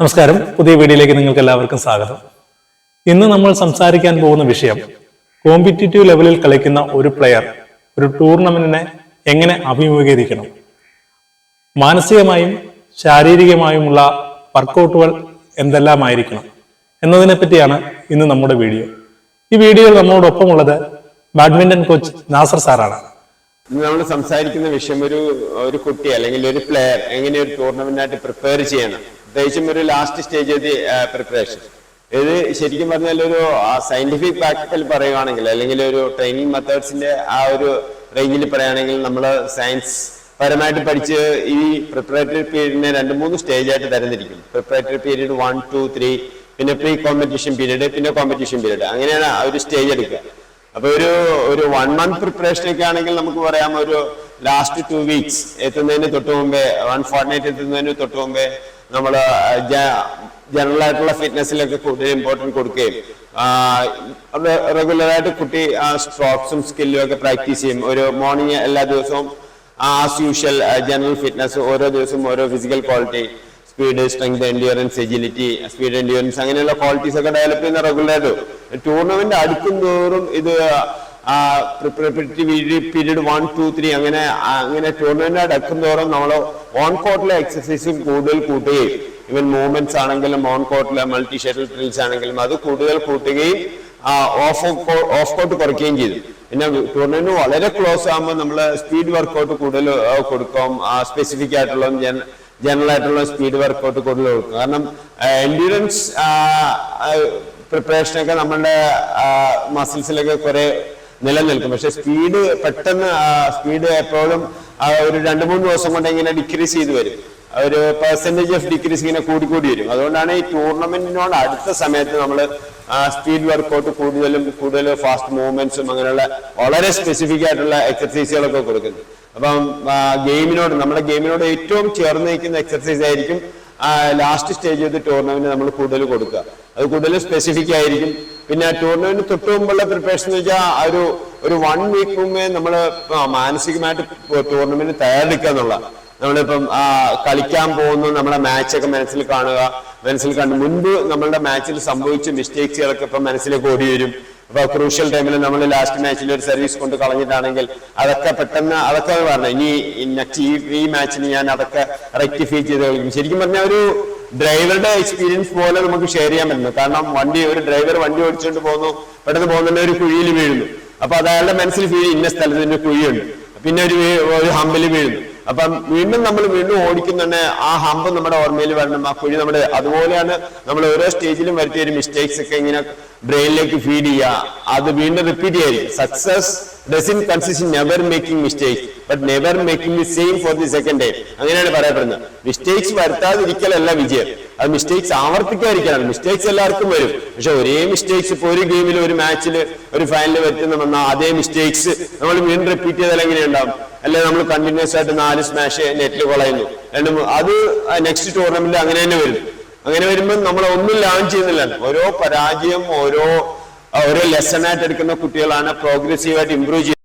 നമസ്കാരം, പുതിയ വീഡിയോയിലേക്ക് നിങ്ങൾക്ക് എല്ലാവർക്കും സ്വാഗതം. ഇന്ന് നമ്മൾ സംസാരിക്കാൻ പോകുന്ന വിഷയം കോമ്പറ്റിറ്റീവ് ലെവലിൽ കളിക്കുന്ന ഒരു പ്ലെയർ ഒരു ടൂർണമെന്റിനെ എങ്ങനെ അഭിമുഖീകരിക്കണം, മാനസികമായും ശാരീരികമായുമുള്ള വർക്കൗട്ടുകൾ എന്തെല്ലാമായിരിക്കണം എന്നതിനെ പറ്റിയാണ് ഇന്ന് നമ്മുടെ വീഡിയോ. ഈ വീഡിയോയിൽ നമ്മളോടൊപ്പമുള്ളത് ബാഡ്മിന്റൺ കോച്ച് നാസർ സാറാണ്. നമ്മൾ സംസാരിക്കുന്ന വിഷയം ഒരു കുട്ടി അല്ലെങ്കിൽ ഒരു പ്ലെയർ എങ്ങനെ ഒരു ടൂർണമെന്റിനായിട്ട് പ്രിപ്പയർ ചെയ്യണം, പ്രത്യേകിച്ചും ഒരു last stage of the preparation. ഇത് ശരിക്കും പറഞ്ഞാൽ ഒരു സയന്റിഫിക് പ്രാക്ടിക്കൽ പറയുകയാണെങ്കിൽ അല്ലെങ്കിൽ ഒരു ട്രെയിനിങ് മെത്തേഡ്സിന്റെ ആ ഒരു റേഞ്ചിൽ പറയുകയാണെങ്കിൽ നമ്മൾ സയൻസ് പരമായിട്ട് പഠിച്ച് ഈ പ്രിപ്പറേറ്ററി പീരീഡിനെ 2-3 സ്റ്റേജ് ആയിട്ട് തരംതിരിക്കും. പ്രിപ്പറേറ്ററി പീരീഡ് 1, 2, 3, പിന്നെ പ്രീ കോമ്പറ്റീഷൻ പീരീഡ്, പിന്നെ കോമ്പറ്റീഷൻ പീരീഡ്, അങ്ങനെയാണ് ആ ഒരു സ്റ്റേജ് എടുക്കുക. അപ്പൊ ഒരു 1 month പ്രിപ്പറേഷൻ ഒക്കെ ആണെങ്കിൽ നമുക്ക് പറയാം ഒരു ലാസ്റ്റ് 2 weeks എത്തുന്നതിന് തൊട്ട് മുമ്പേ, 1 fortnight എത്തുന്നതിന് തൊട്ട് മുമ്പേ നമ്മൾ ജനറൽ ആയിട്ടുള്ള ഫിറ്റ്നസിലൊക്കെ കൂടുതൽ ഇമ്പോർട്ടൻസ് കൊടുക്കുകയും റെഗുലറായിട്ട് കുട്ടി സ്ട്രോക്സും സ്കില്ലും ഒക്കെ പ്രാക്ടീസ് ചെയ്യും. ഒരു മോർണിംഗ് എല്ലാ ദിവസവും ആസ് യൂഷ്വൽ ജനറൽ ഫിറ്റ്നസ്, ഓരോ ദിവസവും ഓരോ physical quality, speed, strength, endurance, agility, speed, endurance, അങ്ങനെയുള്ള ക്വാളിറ്റീസ് ഒക്കെ ഡെവലപ്പ് ചെയ്യുന്ന റെഗുലറായിട്ട്. ടൂർണമെന്റ് അടുക്കും തോറും ഇത് പ്രിപ്പറേറ്ററി പീരീഡ് 1, 2, 3 അങ്ങനെ ടൂർണമെന്റ് അടുക്കും തോറും നമ്മൾ ഓൺ കോർട്ടിലെ എക്സസൈസും കൂടുതൽ കൂട്ടുകയും ഇവൻ മൂവ്മെന്റ്സ് ആണെങ്കിലും ഓൺ കോർട്ടിലെ മൾട്ടി ഷട്ടിൽ ഡ്രിൽസ് ആണെങ്കിലും അത് കൂടുതൽ കൂട്ടുകയും ഓഫ് കോർട്ട് കുറയ്ക്കുകയും ചെയ്തു. പിന്നെ ടൂർണമെന്റ് വളരെ ക്ലോസ് ആകുമ്പോൾ നമ്മൾ സ്പീഡ് വർക്കൗട്ട് കൂടുതൽ കൊടുക്കും, സ്പെസിഫിക് ആയിട്ടുള്ള ജനറൽ ആയിട്ടുള്ള സ്പീഡ് വർക്കൗട്ട് കൂടുതൽ കൊടുക്കും. കാരണം എൻഡ്യൂറൻസ് പ്രിപ്പറേഷനൊക്കെ നമ്മളുടെ മസിൽസിലൊക്കെ കുറെ നിലനിൽക്കും. പക്ഷെ സ്പീഡ് പെട്ടെന്ന് സ്പീഡ് എപ്പോഴും ഒരു 2-3 ദിവസം കൊണ്ട് ഇങ്ങനെ ഡിക്രീസ് ചെയ്ത് വരും. ഒരു പെർസെന്റേജ് ഓഫ് ഡിക്രീസ് ഇങ്ങനെ കൂടി വരും. അതുകൊണ്ടാണ് ഈ ടൂർണമെന്റിനോട് അടുത്ത സമയത്ത് നമ്മൾ സ്പീഡ് വർക്കൗട്ട് കൂടുതൽ ഫാസ്റ്റ് മൂവ്മെന്റ്സും അങ്ങനെയുള്ള വളരെ സ്പെസിഫിക് ആയിട്ടുള്ള എക്സർസൈസുകളൊക്കെ കൊടുക്കുന്നത്. അപ്പം നമ്മുടെ ഗെയിമിനോട് ഏറ്റവും ചേർന്ന് നിൽക്കുന്ന എക്സർസൈസ് ആയിരിക്കും last stage of the tournament നമ്മൾ കൂടുതൽ കൊടുക്കുക. അത് കൂടുതൽ സ്പെസിഫിക് ആയിരിക്കും. പിന്നെ ടൂർണമെന്റ് തൊട്ട് മുമ്പുള്ള പ്രിപ്പറേഷൻ എന്ന് വെച്ചാൽ ഒരു 1 week മുമ്പേ നമ്മൾ മാനസികമായിട്ട് ടൂർണമെന്റ് തയ്യാറെടുക്കുക എന്നുള്ള. നമ്മളിപ്പം കളിക്കാൻ പോകുന്നു, നമ്മളെ മാച്ചൊക്കെ മനസ്സിൽ കണ്ട് മുൻപ് നമ്മളുടെ മാച്ചിൽ സംഭവിച്ച മിസ്റ്റേക്സുകളൊക്കെ ഇപ്പം മനസ്സിലേക്ക് ഓടി വരും. അപ്പൊ ക്രൂഷ്യൽ ടൈമിൽ നമ്മൾ ലാസ്റ്റ് മാച്ചിൽ ഒരു സർവീസ് കൊണ്ട് കളഞ്ഞിട്ടാണെങ്കിൽ അതൊക്കെ പെട്ടെന്ന് പറഞ്ഞു ഇനി നെക്സ്റ്റ് ഈ മാച്ചിൽ ഞാൻ അതൊക്കെ റെക്ടിഫൈ ചെയ്ത് കളിക്കും. ശരിക്കും പറഞ്ഞാൽ ഒരു ഡ്രൈവറുടെ എക്സ്പീരിയൻസ് പോലെ നമുക്ക് ഷെയർ ചെയ്യാൻ പറ്റുന്നു. കാരണം ഒരു ഡ്രൈവർ വണ്ടി ഓടിച്ചുകൊണ്ട് പെട്ടെന്ന് പോകുന്നുണ്ട്, ഒരു കുഴിയിൽ വീഴുന്നു. അപ്പൊ അത് അയാളുടെ മനസ്സിൽ ഇന്ന സ്ഥലത്ത് ഒരു കുഴിയുണ്ട്, പിന്നെ ഒരു ഹമ്പിൽ വീഴുന്നു. അപ്പം നമ്മൾ ഓടിക്കുന്നുണ്ട്, ആ ഹമ്പ് നമ്മുടെ ഓർമ്മയിൽ വരണം, ആ കുഴി അതുപോലെയാണ് നമ്മൾ ഓരോ സ്റ്റേജിലും വരുത്തിയ ഒരു മിസ്റ്റേക്സ് ഒക്കെ ഇങ്ങനെ ബ്രെയിനിലേക്ക് ഫീഡ് ചെയ്യുക. അത് വീണ്ടും റിപ്പീറ്റ് ചെയ്യായിരിക്കും. Success doesn't consist in never making mistakes but never making the same for the second time. അങ്ങനെയാണ് പറയപ്പെടുന്നത്. മിസ്റ്റേക്സ് വരുത്താതിരിക്കലല്ല വിജയം, അത് മിസ്റ്റേക്സ് ആവർത്തിക്കാതിരിക്കലാണ്. മിസ്റ്റേക്സ് എല്ലാവർക്കും വരും. പക്ഷെ ഒരേ മിസ്റ്റേക്സ് ഇപ്പൊ ഒരു ഗെയിമിൽ, ഒരു മാച്ചിൽ, ഒരു ഫൈനലിൽ വരുത്തുന്ന അതേ മിസ്റ്റേക്സ് നമ്മൾ വീണ്ടും റിപ്പീറ്റ് ചെയ്താൽ എങ്ങനെയുണ്ടാവും? അല്ലെ നമ്മൾ കണ്ടിന്യൂസ് ആയിട്ട് 4 സ്മാഷ് നെറ്റിൽ കളയുന്നു, അത് നെക്സ്റ്റ് ടൂർണമെന്റിൽ അങ്ങനെ തന്നെ വരും. അങ്ങനെ വരുമ്പോൾ നമ്മൾ ഒന്നും ലേൺ ചെയ്യുന്നില്ല. ഓരോ പരാജയം ഓരോ ലെസൺ ആയിട്ട് എടുക്കുന്ന കുട്ടികളാണ് പ്രോഗ്രസീവായിട്ട് ഇംപ്രൂവ് ചെയ്യുന്നത്.